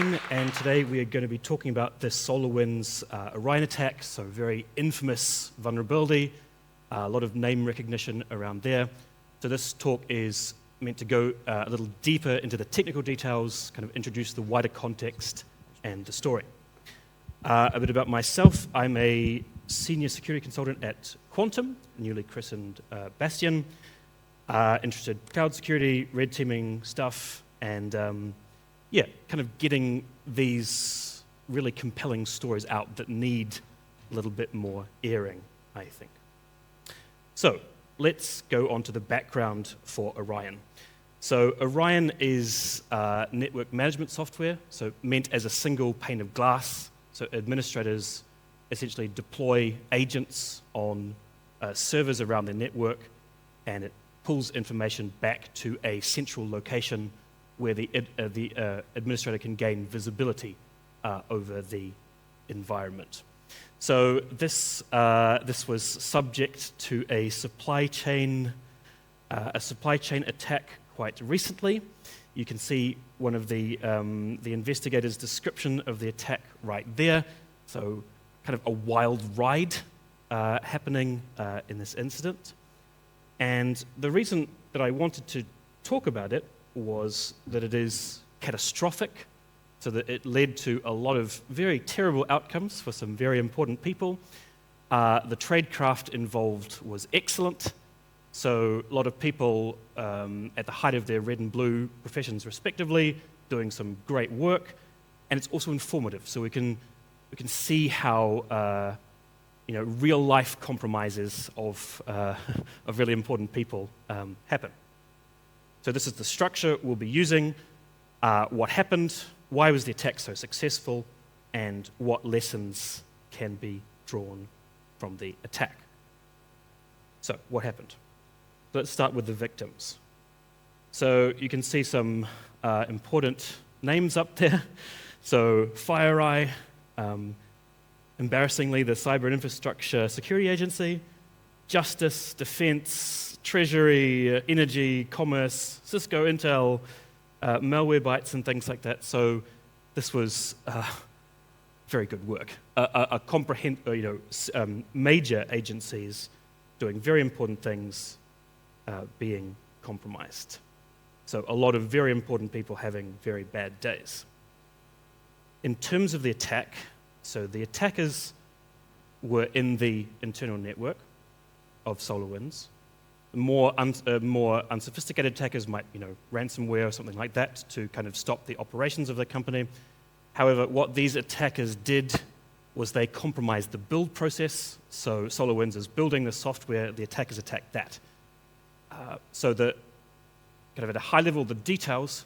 Cain, and today we are going to be talking about the Solarwinds Orion attack, so very infamous vulnerability, a lot of name recognition around there. So this talk is meant to go a little deeper into the technical details, kind of introduce the wider context and the story. A bit about myself: I'm a senior security consultant at Quantum, newly christened Bastion, interested in cloud security, red teaming stuff, and kind of getting these really compelling stories out that need a little bit more airing, I think. So let's go on to the background for Orion. So Orion is network management software, so meant as a single pane of glass. So administrators essentially deploy agents on servers around their network, and it pulls information back to a central location where the administrator can gain visibility over the environment. So this was subject to a supply chain attack quite recently. You can see one of the investigators' description of the attack right there. So kind of a wild ride happening in this incident. And the reason that I wanted to talk about it was that it is catastrophic, so that it led to a lot of very terrible outcomes for some very important people. The tradecraft involved was excellent, so a lot of people at the height of their red and blue professions respectively, doing some great work, and it's also informative, so we can see how real life compromises of really important people happen. So this is the structure we'll be using, what happened, why was the attack so successful, and what lessons can be drawn from the attack. So what happened? Let's start with the victims. So you can see some important names up there. So FireEye, embarrassingly the Cyber and Infrastructure Security Agency, Justice, Defense, Treasury, Energy, Commerce, Cisco, Intel, Malwarebytes, and things like that. So this was very good work. Major agencies doing very important things being compromised. So a lot of very important people having very bad days. In terms of the attack, so the attackers were in the internal network of SolarWinds. More unsophisticated attackers might, ransomware or something like that to kind of stop the operations of the company. However, what these attackers did was they compromised the build process. So SolarWinds is building the software, the attackers attacked that. So the kind of at a high level, the details,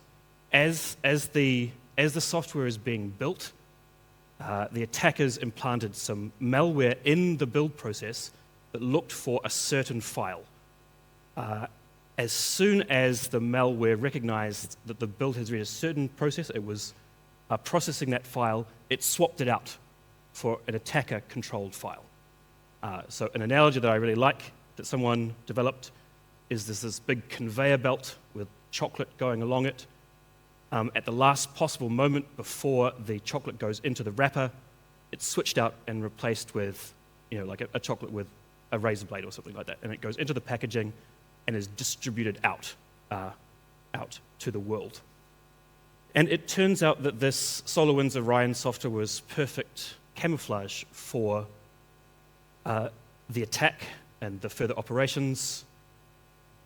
as the software is being built, the attackers implanted some malware in the build process that looked for a certain file. As soon as the malware recognized that the build has read a certain process, it was processing that file, it swapped it out for an attacker-controlled file. So an analogy that I really like that someone developed is this big conveyor belt with chocolate going along it. At the last possible moment before the chocolate goes into the wrapper, it's switched out and replaced with, like a chocolate with a razor blade or something like that, and it goes into the packaging and is distributed out to the world. And it turns out that this SolarWinds Orion software was perfect camouflage for the attack and the further operations,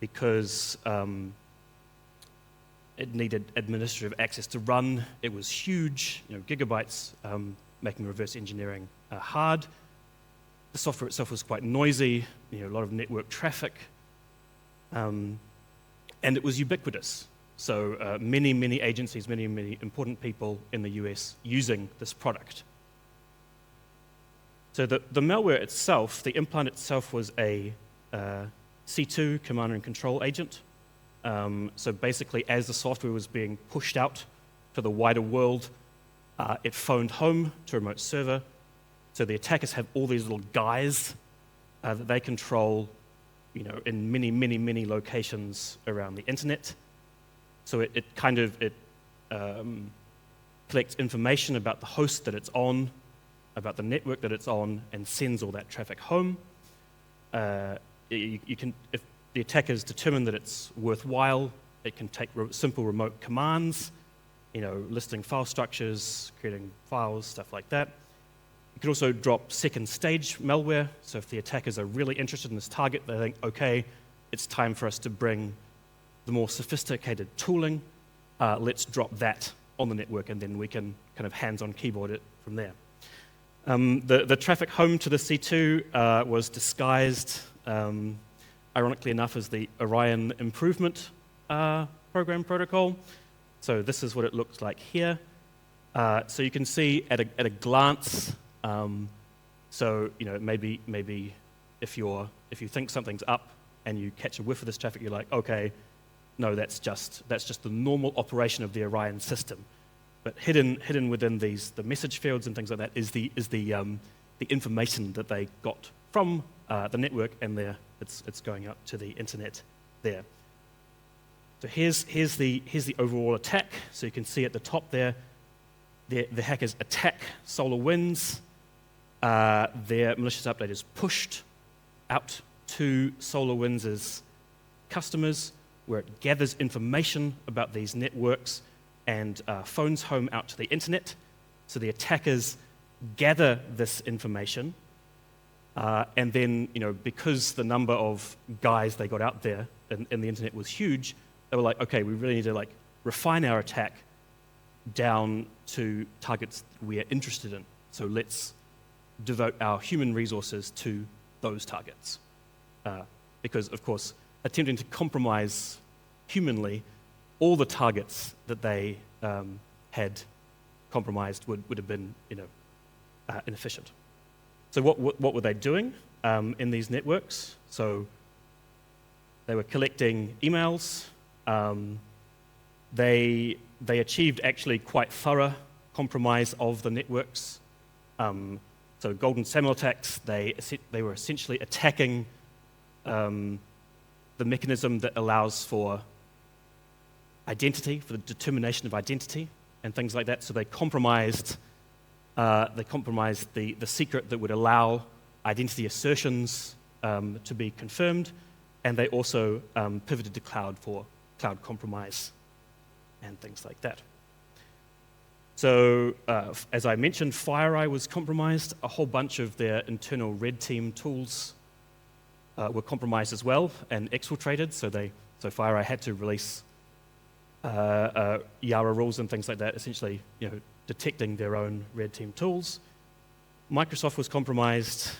because it needed administrative access to run. It was huge, gigabytes, making reverse engineering hard. The software itself was quite noisy, a lot of network traffic, and it was ubiquitous. So many agencies, many important people in the US using this product. So the malware itself, the implant itself, was a C2 command and control agent. So basically, as the software was being pushed out to the wider world, it phoned home to a remote server. So the attackers have all these little guys that they control, in many locations around the internet. So it collects information about the host that it's on, about the network that it's on, and sends all that traffic home. You can, if the attackers determine that it's worthwhile, it can take simple remote commands, listing file structures, creating files, stuff like that. You can also drop second stage malware. So if the attackers are really interested in this target, they think, okay, it's time for us to bring the more sophisticated tooling. Let's drop that on the network, and then we can kind of hands-on keyboard it from there. The traffic home to the C2 was disguised, ironically enough, as the Orion improvement program protocol. So this is what it looks like here. So you can see at a glance. Maybe if you think something's up and you catch a whiff of this traffic, you're like, okay, no, that's just the normal operation of the Orion system. But hidden within the message fields and things like that is the information that they got from the network, and it's going up to the internet there. So here's the overall attack. So you can see at the top there, the hackers attack Solarwinds. Their malicious update is pushed out to Solarwinds' customers, where it gathers information about these networks and phones home out to the internet. So the attackers gather this information, and then, because the number of guys they got out there in the internet was huge, they were like, okay, we really need to refine our attack down to targets we are interested in. So let's devote our human resources to those targets. Because, of course, attempting to compromise humanly all the targets that they had compromised would have been inefficient. So what were they doing in these networks? So they were collecting emails. They achieved actually quite thorough compromise of the networks. So golden SAML attacks, they were essentially attacking the mechanism that allows for identity, for the determination of identity and things like that. So they compromised the secret that would allow identity assertions to be confirmed, and they also pivoted to cloud for cloud compromise and things like that. So, as I mentioned, FireEye was compromised. A whole bunch of their internal red team tools were compromised as well and exfiltrated. So FireEye had to release Yara rules and things like that, essentially, detecting their own red team tools. Microsoft was compromised.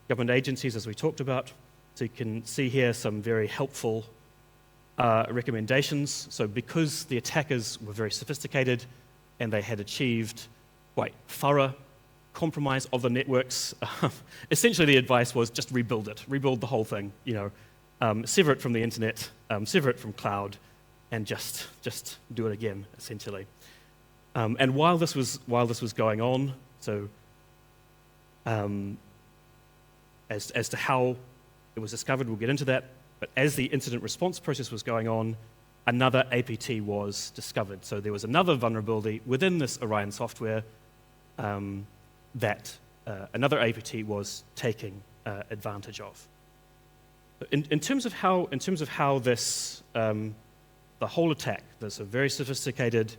Government agencies, as we talked about. So you can see here some very helpful recommendations. So because the attackers were very sophisticated and they had achieved quite thorough compromise of the networks, essentially the advice was just rebuild the whole thing. Sever it from the internet, sever it from cloud, and just do it again, essentially. And while this was going on, so as to how it was discovered, we'll get into that. But as the incident response process was going on, another APT was discovered. So there was another vulnerability within this Orion software that another APT was taking advantage of. In terms of how this the whole attack, this very sophisticated,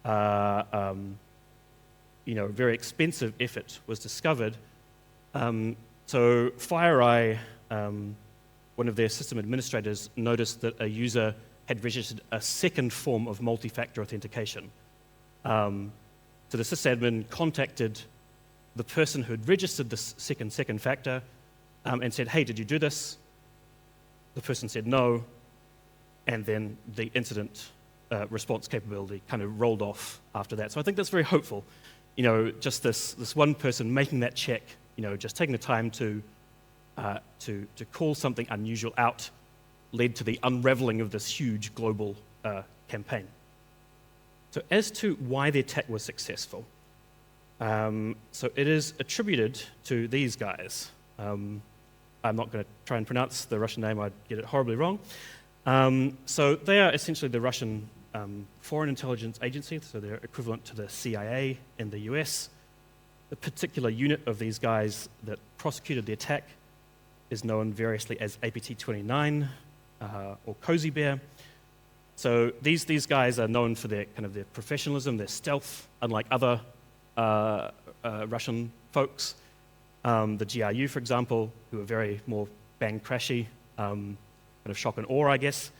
very expensive effort was discovered. So FireEye, one of their system administrators, noticed that a user had registered a second form of multi-factor authentication. So the sysadmin contacted the person who had registered this second factor and said, hey, did you do this? The person said no, and then the incident response capability kind of rolled off after that. So I think that's very hopeful. Just this one person making that check, just taking the time to call something unusual out led to the unraveling of this huge global campaign. So as to why the attack was successful, so it is attributed to these guys. I'm not going to try and pronounce the Russian name, I'd get it horribly wrong. So they are essentially the Russian foreign intelligence agency, so they're equivalent to the CIA in the US. The particular unit of these guys that prosecuted the attack is known variously as APT-29 or Cozy Bear. So these guys are known for their professionalism, their stealth, unlike other Russian folks. The GRU, for example, who are very more bang crashy, kind of shock and awe, I guess.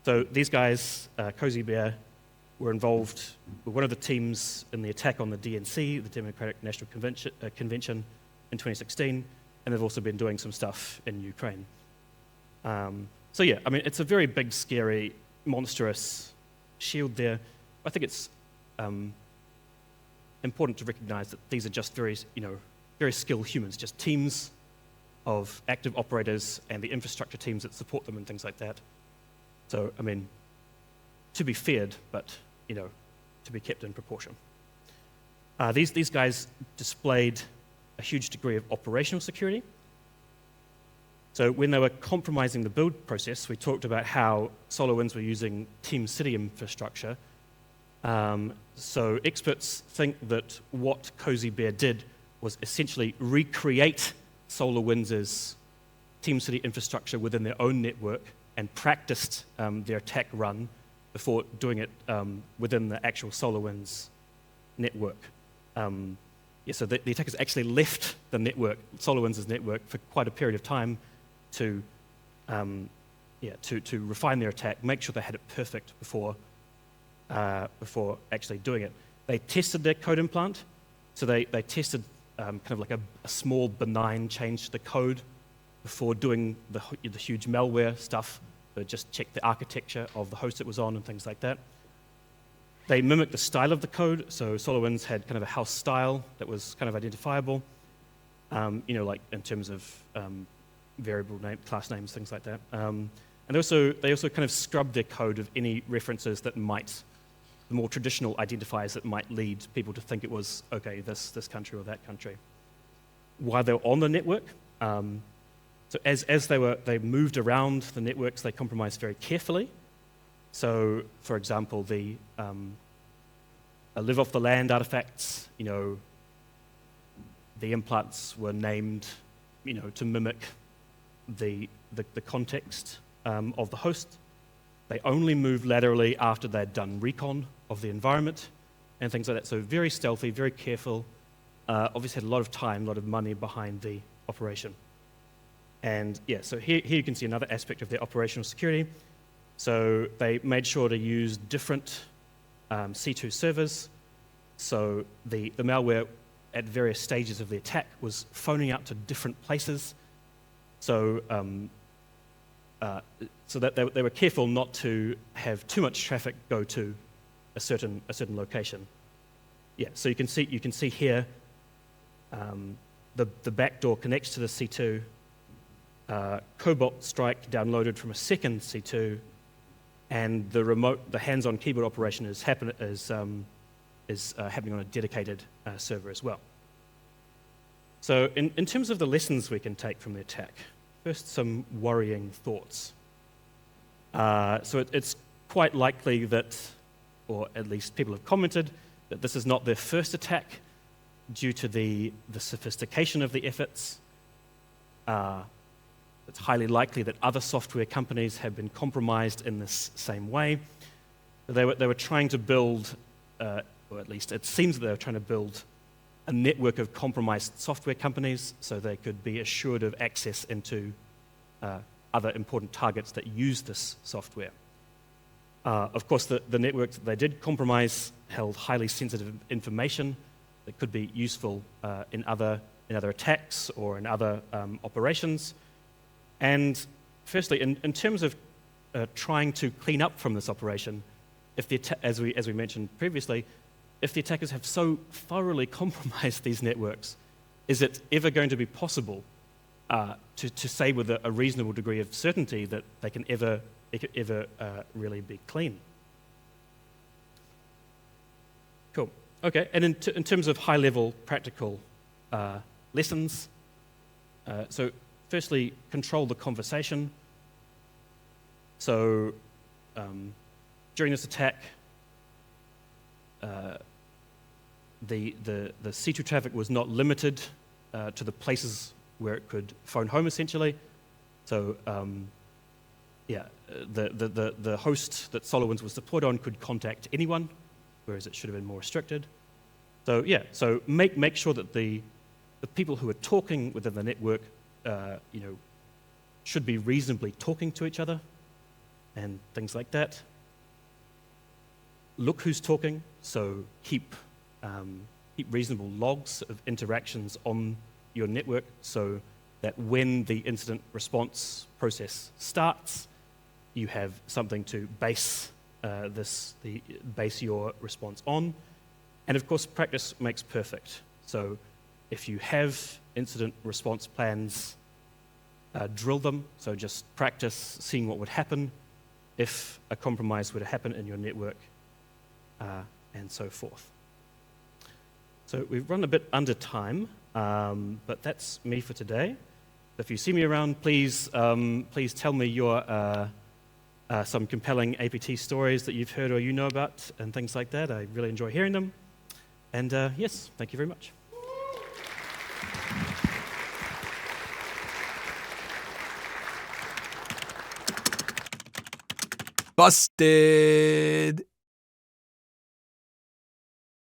So these guys, Cozy Bear, were involved with one of the teams in the attack on the DNC, the Democratic National Convention in 2016, and they've also been doing some stuff in Ukraine. So yeah, I mean, it's a very big, scary, monstrous shield there. I think it's important to recognize that these are just very skilled humans, just teams of active operators and the infrastructure teams that support them and things like that. So, I mean, to be feared, but, to be kept in proportion. These guys displayed a huge degree of operational security. So when they were compromising the build process, we talked about how SolarWinds were using Team City infrastructure. So experts think that what Cozy Bear did was essentially recreate SolarWinds' Team City infrastructure within their own network and practiced their attack run before doing it within the actual SolarWinds network. So the attackers actually left the network, SolarWinds' network, for quite a period of time to refine their attack, make sure they had it perfect before actually doing it. They tested their code implant, so they tested kind of like a small benign change to the code before doing the huge malware stuff, but just check the architecture of the host it was on and things like that. They mimicked the style of the code, so SolarWinds had kind of a house style that was kind of identifiable, like in terms of variable name, class names, things like that. And they also kind of scrubbed their code of any references that might, the more traditional identifiers that might lead people to think it was, okay, this country or that country. While they were on the network, so as they moved around the networks, they compromised very carefully. So, for example, the live off the land artifacts, the implants were named, to mimic the context of the host. They only moved laterally after they'd done recon of the environment and things like that. So very stealthy, very careful. Obviously had a lot of time, a lot of money behind the operation. And yeah, so here you can see another aspect of their operational security. So they made sure to use different C2 servers. So the malware at various stages of the attack was phoning out to different places. So that they were careful not to have too much traffic go to a certain location. Yeah, so you can see here the backdoor connects to the C2. Cobalt Strike downloaded from a second C2, and the hands-on keyboard operation is happening on a dedicated server as well. So in terms of the lessons we can take from the attack, first some worrying thoughts. So it's quite likely that, or at least people have commented, that this is not their first attack due to the sophistication of the efforts. It's highly likely that other software companies have been compromised in this same way. They were trying to build, or at least it seems that they were trying to build a network of compromised software companies so they could be assured of access into other important targets that use this software. Of course, the network that they did compromise held highly sensitive information that could be useful in other attacks or in other operations. And firstly, in terms of trying to clean up from this operation, as we mentioned previously, if the attackers have so thoroughly compromised these networks, is it ever going to be possible to say with a reasonable degree of certainty that they can ever really be clean? Cool. Okay, and in terms of high-level practical lessons, so firstly, control the conversation. So during this attack, the C2 traffic was not limited to the places where it could phone home, essentially. So, the host that SolarWinds was deployed on could contact anyone, whereas it should have been more restricted. So, so make sure that the people who are talking within the network, should be reasonably talking to each other and things like that. Look who's talking, so keep reasonable logs of interactions on your network so that when the incident response process starts, you have something to base your response on. And of course, practice makes perfect. So if you have incident response plans, drill them. So just practice seeing what would happen if a compromise were to happen in your network, and so forth. So we've run a bit under time, but that's me for today. If you see me around, please tell me your some compelling APT stories that you've heard or you know about and things like that. I really enjoy hearing them. And yes, thank you very much. Busted!